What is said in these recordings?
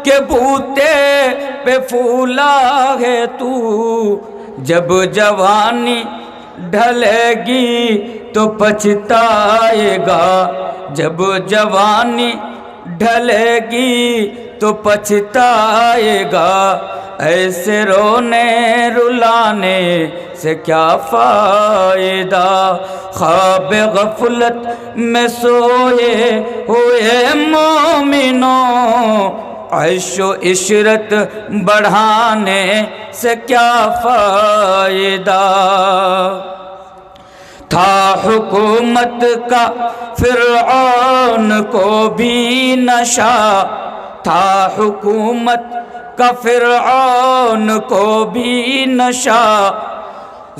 کے بوتے پہ پھولا ہے تو، جب جوانی ڈھلے گی تو پچھتائے گا، جب جوانی ڈھلے گی تو پچھتائے گا، ایسے رونے رلانے سے کیا فائدہ، خواب غفلت میں سوئے ہوئے مومنوں، عیش و عشرت بڑھانے سے کیا فائدہ، تھا حکومت کا فرعون کو بھی نشہ، تھا حکومت کا فرعون کو بھی نشہ،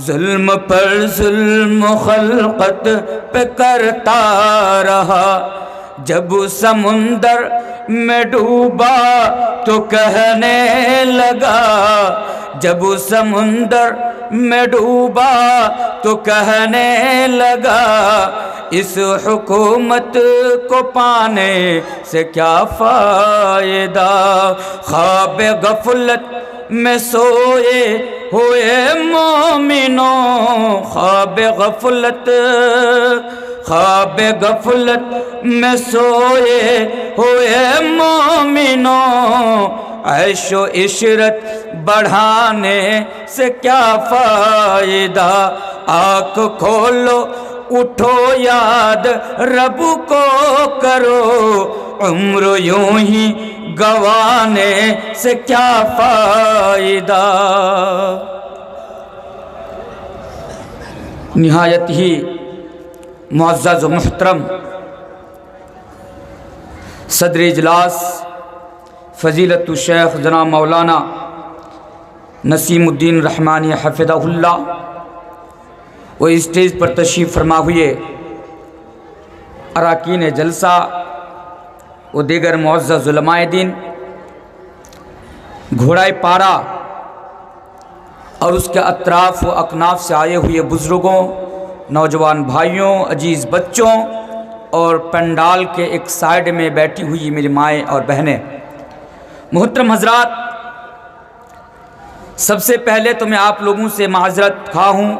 ظلم پر ظلم خلقت پہ کرتا رہا، جب سمندر میں ڈوبا تو کہنے لگا، جب سمندر میں ڈوبا تو کہنے لگا، اس حکومت کو پانے سے کیا فائدہ، خواب غفلت میں سوئے ہوئے مومنوں، خواب غفلت میں سوئے ہوئے مومنوں، عیش و عشرت بڑھانے سے کیا فائدہ، آنکھ کھولو اٹھو یاد رب کو کرو، عمر یوں ہی گوانے سے کیا فائدہ۔ نہایت ہی معزز و محترم صدر اجلاس فضیلت الشیخ جناب مولانا نسیم الدین رحمانی حفظہ اللہ، وہ اسٹیج پر تشریف فرما ہوئے اراکین جلسہ و دیگر معزز علماء دین، گھوڑائے پارا اور اس کے اطراف و اکناف سے آئے ہوئے بزرگوں، نوجوان بھائیوں، عزیز بچوں، اور پنڈال کے ایک سائیڈ میں بیٹھی ہوئی میری مائیں اور بہنیں، محترم حضرات، سب سے پہلے تو میں آپ لوگوں سے معذرت خواہ ہوں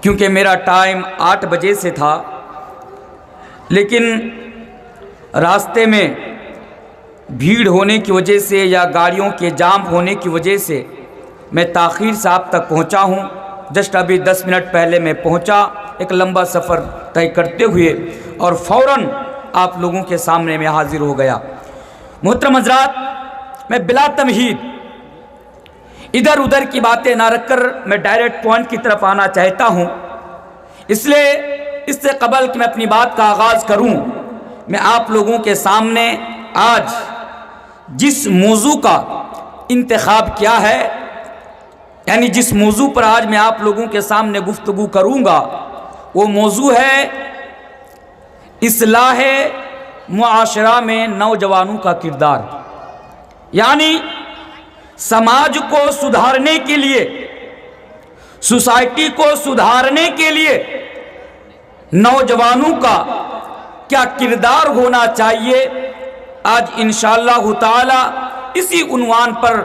کیونکہ میرا ٹائم 8 بجے سے تھا، لیکن راستے میں بھیڑ ہونے کی وجہ سے یا گاڑیوں کے جام ہونے کی وجہ سے میں تاخیر سے آپ تک پہنچا ہوں۔ جسٹ ابھی 10 منٹ پہلے میں پہنچا، ایک لمبا سفر طے کرتے ہوئے، اور فوراً آپ لوگوں کے سامنے میں حاضر ہو گیا۔ محترم حضرات، میں بلا تمہید ادھر ادھر کی باتیں نہ رکھ کر میں ڈائریکٹ پوائنٹ کی طرف آنا چاہتا ہوں، اس لیے اس سے قبل کہ میں اپنی بات کا آغاز کروں، میں آپ لوگوں کے سامنے آج جس موضوع کا انتخاب کیا ہے، یعنی جس موضوع پر آج میں آپ لوگوں کے سامنے گفتگو کروں گا، وہ موضوع ہے اصلاح معاشرہ میں نوجوانوں کا کردار، یعنی سماج کو سدھارنے کے لیے، سوسائٹی کو سدھارنے کے لیے نوجوانوں کا کیا کردار ہونا چاہیے۔ آج انشاءاللہ تعالی اسی عنوان پر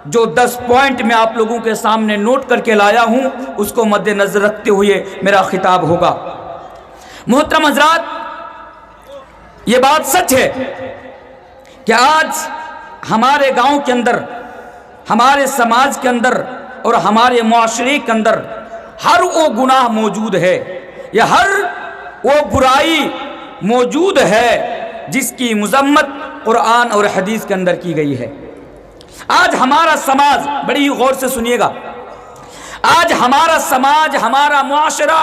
جو 10 پوائنٹ میں آپ لوگوں کے سامنے نوٹ کر کے لایا ہوں، اس کو مد نظر رکھتے ہوئے میرا خطاب ہوگا۔ محترم حضرات، یہ بات سچ ہے کہ آج ہمارے گاؤں کے اندر، ہمارے سماج کے اندر اور ہمارے معاشرے کے اندر ہر وہ گناہ موجود ہے یا ہر وہ برائی موجود ہے جس کی مذمت قرآن اور حدیث کے اندر کی گئی ہے۔ آج ہمارا سماج، بڑی غور سے سنیے گا، آج ہمارا سماج، ہمارا معاشرہ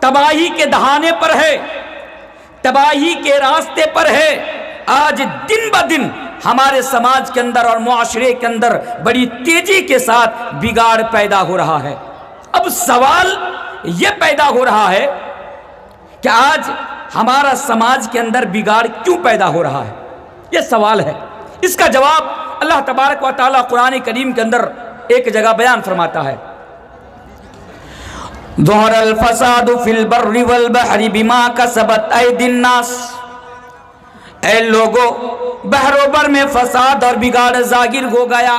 تباہی کے دہانے پر ہے، تباہی کے راستے پر ہے۔ آج دن بدن ہمارے سماج کے اندر اور معاشرے کے اندر بڑی تیزی کے ساتھ بگاڑ پیدا ہو رہا ہے۔ اب سوال یہ پیدا ہو رہا ہے کہ آج ہمارا سماج کے اندر بگاڑ کیوں پیدا ہو رہا ہے، یہ سوال ہے۔ اس کا جواب اللہ تبارک و تعالیٰ قرآن کریم کے اندر ایک جگہ بیان فرماتا ہے، ظہر الفساد فی البر والبحر بما کسبت ایدی الناس۔ اے لوگو، बहरोबर में फसाद और बिगाड़ जागिर हो गया।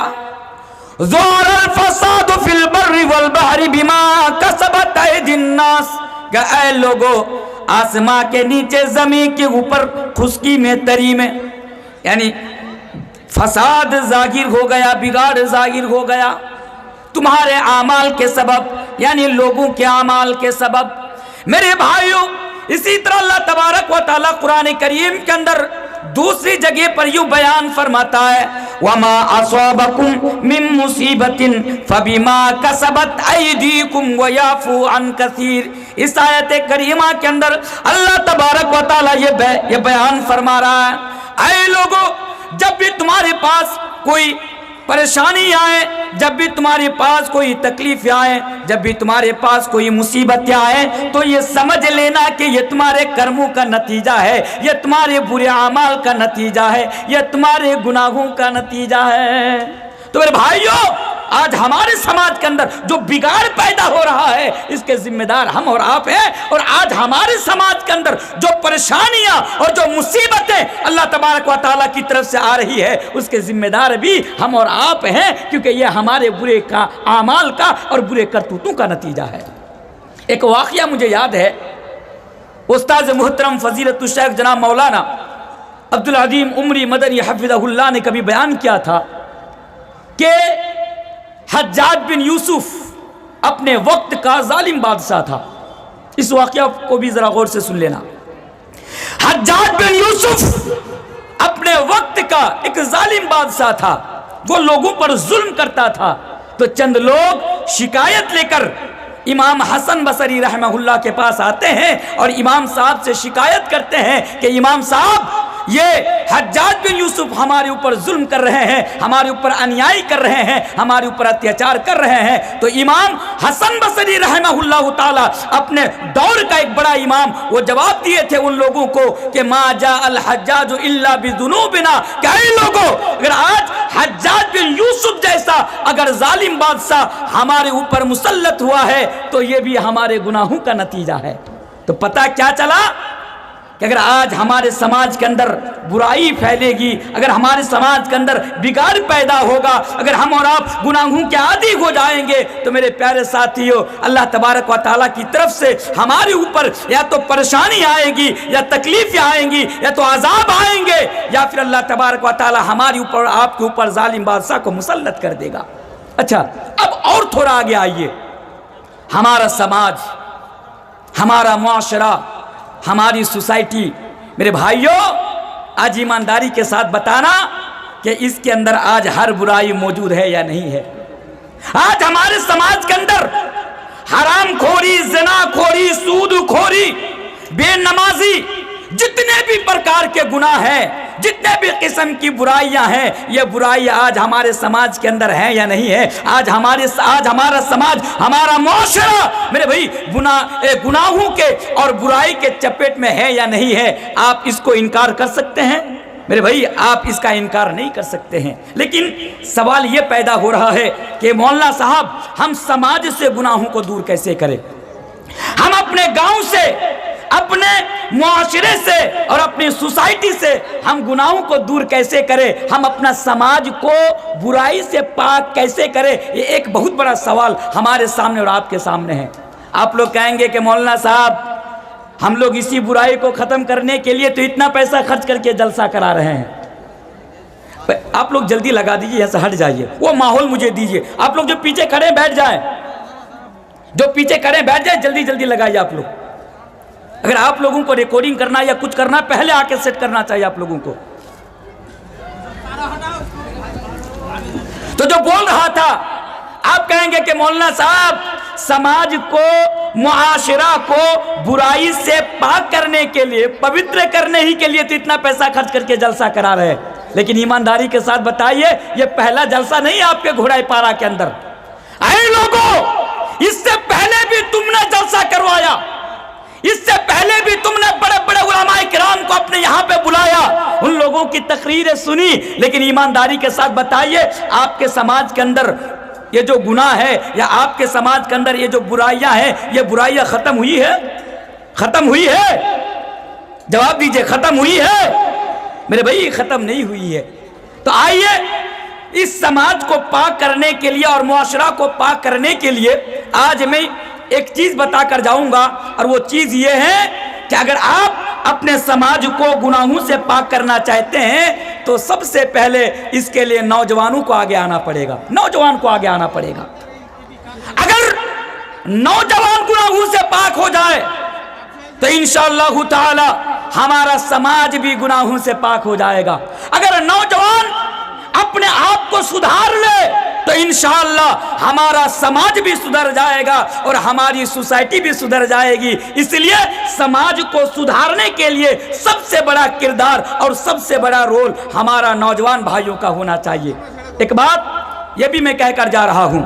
ज़ोरल फसाद फिल बर्रि वल बहरि बिमा कसबत ऐदिन नास, कि ऐ लोगो आसमां के नीचे जमीन के ऊपर खुश्की में तरी में, यानी फसाद जागिर हो गया, बिगाड़ जागिर हो गया तुम्हारे आमाल के सबब, यानी लोगों के आमाल के सबब। मेरे भाइयों, इसी तरह अल्लाह तबारक व तआला कुरान करीम के अंदर दूसरी जगह पर यूं बयान फरमाता है, वमा असाबकुम मिन मुसीबतिन फबिमा कसबत ऐदीकुम व याफू अन कसीर। इस आयत करीमा के अंदर अल्लाह तबारक व तआला ये बयान फरमा रहा है, ऐ लोगों, जब भी तुम्हारे पास कोई परेशानी आए, जब भी तुम्हारे पास कोई तकलीफ आए, जब भी तुम्हारे पास कोई मुसीबतें आए, तो ये समझ लेना कि ये तुम्हारे कर्मों का नतीजा है, ये तुम्हारे बुरे अमाल का नतीजा है, ये तुम्हारे गुनाहों का नतीजा है। तो मेरे भाइयों, आज हमारे समाज के अंदर जो बिगाड़ पैदा हो रहा है, इसके जिम्मेदार हम और आप हैं। और आज हमारे समाज के अंदर जो परेशानियां और जो मुसीबतें अल्लाह तबारक व तआला की तरफ से आ रही है, उसके जिम्मेदार भी हम और आप हैं, क्योंकि ये हमारे बुरे का आमाल का और बुरे करतूतों का नतीजा है। एक वाक़या मुझे याद है, उस्ताद मुहतरम फजीलतुल शेख जनाब मौलाना अब्दुल अज़ीम उमरी मदनी हफ़िज़हुल्लाह ने कभी बयान किया था कि हज्जाज बिन यूसुफ अपने वक्त का जालिम बादशाह था। इस वाक़या को भी जरा गौर से सुन लेना। हज्जाज बिन यूसुफ अपने वक्त का एक जालिम बादशाह था, वो लोगों पर जुल्म करता था। तो चंद लोग शिकायत लेकर इमाम हसन बसरी रहमहुल्लाह के पास आते हैं और इमाम साहब से शिकायत करते हैं कि इमाम साहब, ये हज्जाज बिन यूसुफ हमारे ऊपर जुल्म कर रहे हैं, हमारे ऊपर अन्याय कर रहे हैं, हमारे ऊपर अत्याचार कर रहे हैं। तो इमाम हसन बसरी रहमहुल्लाह ताला, अपने दौर का एक बड़ा इमाम, वो जवाब दिए थे उन लोगों को कि मा जा अल हज्जाज इल्ला बिजुनूबिना, कई लोगों, अगर आज हज्जाज बिन यूसुफ जैसा अगर जालिम बादशाह हमारे ऊपर मुसल्लत हुआ है, तो ये भी हमारे गुनाहों का नतीजा है। तो पता क्या चला कि अगर आज हमारे समाज के अंदर बुराई फैलेगी, अगर हमारे समाज के अंदर बिगाड़ पैदा होगा, अगर हम और आप गुनाहों के आदी हो जाएंगे, तो मेरे प्यारे साथियों, अल्लाह तबारक व तआला की तरफ से हमारे ऊपर या तो परेशानी आएगी, या तकलीफें आएंगी, या तो अजाब आएंगे, या फिर अल्लाह तबारक व तआला हमारे ऊपर, आपके ऊपर जालिम बादशाह को मुसल्लत कर देगा। अच्छा, अब और थोड़ा आगे आइए। हमारा समाज, हमारा मुआशरा, हमारी सोसाइटी, मेरे भाइयों, आज ईमानदारी के साथ बताना कि इसके अंदर आज हर बुराई मौजूद है या नहीं है। आज हमारे समाज के अंदर हराम खोरी, ज़िना खोरी, सूद खोरी, बेनमाजी, जितने भी प्रकार के गुनाह हैं, जितने भी किस्म की बुराइयां हैं, ये बुराई आज हमारे समाज के अंदर है या नहीं है। आज हमारा समाज, हमारा मुआशरा मेरे भाई गुनाहों के और बुराई के चपेट में है या नहीं है। आप इसको इनकार कर सकते हैं मेरे भाई, आप इसका इनकार नहीं कर सकते हैं। लेकिन सवाल ये पैदा हो रहा है कि मौलाना साहब, हम समाज से गुनाहों को दूर कैसे करें? हम अपने गांव से, अपने मुआशरे से और अपनी सोसाइटी से हम गुनाहों को दूर कैसे करें? हम अपना समाज को बुराई से पाक कैसे करें? ये एक बहुत बड़ा सवाल हमारे सामने और आपके सामने है। आप लोग कहेंगे कि मौलाना साहब, हम लोग इसी बुराई को ख़त्म करने के लिए तो इतना पैसा खर्च करके जलसा करा रहे हैं। आप लोग जल्दी लगा दीजिए, यहाँ से हट जाइए, वो माहौल मुझे दीजिए। आप लोग जो पीछे खड़े बैठ जाएं, जो पीछे खड़े बैठ जाए, जल्दी जल्दी लगाइए आप लोग। अगर आप लोगों को रिकॉर्डिंग करना या कुछ करना, पहले आके सेट करना चाहिए आप लोगों को। तो जो बोल रहा था, आप कहेंगे कि मौलाना साहब, समाज को, मुआशरा को बुराई से पाक करने के लिए, पवित्र करने ही के लिए तो इतना पैसा खर्च करके जलसा करा रहे हैं। लेकिन ईमानदारी के साथ बताइए, ये पहला जलसा नहीं है आपके घोड़ा पारा के अंदर। ऐ लोगों, इससे पहले भी तुमने जलसा करवाया, इससे पहले भी तुमने बड़े बड़े उलमाए किराम को अपने यहाँ पे बुलाया, उन लोगों की तकरीरें सुनी। लेकिन ईमानदारी के साथ बताइए, आपके समाज के अंदर ये जो गुनाह है, या आपके समाज के अंदर ये जो बुराइयां हैं, ये बुराइयां खत्म हुई है? खत्म हुई है? जवाब दीजिए, खत्म हुई है? میرے بھائی ختم نہیں ہوئی ہے۔ تو آئیے اس سماج کو پاک کرنے کے لیے اور معاشرہ کو پاک کرنے کے لیے آج میں ایک چیز بتا کر جاؤں گا، اور وہ چیز یہ ہے کہ اگر آپ اپنے سماج کو گناہوں سے پاک کرنا چاہتے ہیں تو سب سے پہلے اس کے لیے نوجوانوں کو آگے آنا پڑے گا، نوجوان کو آگے آنا پڑے گا۔ اگر نوجوان گناہوں سے پاک ہو جائے تو انشاءاللہ تعالی ہمارا سماج بھی گناہوں سے پاک ہو جائے گا۔ اگر نوجوان اپنے آپ کو سدھار لے تو انشاءاللہ ہمارا سماج بھی سدھر جائے گا اور ہماری سوسائٹی بھی سدھر جائے گی۔ اس لیے سماج کو سدھارنے کے لیے سب سے بڑا کردار اور سب سے بڑا رول ہمارا نوجوان بھائیوں کا ہونا چاہیے۔ ایک بات یہ بھی میں کہہ کر جا رہا ہوں،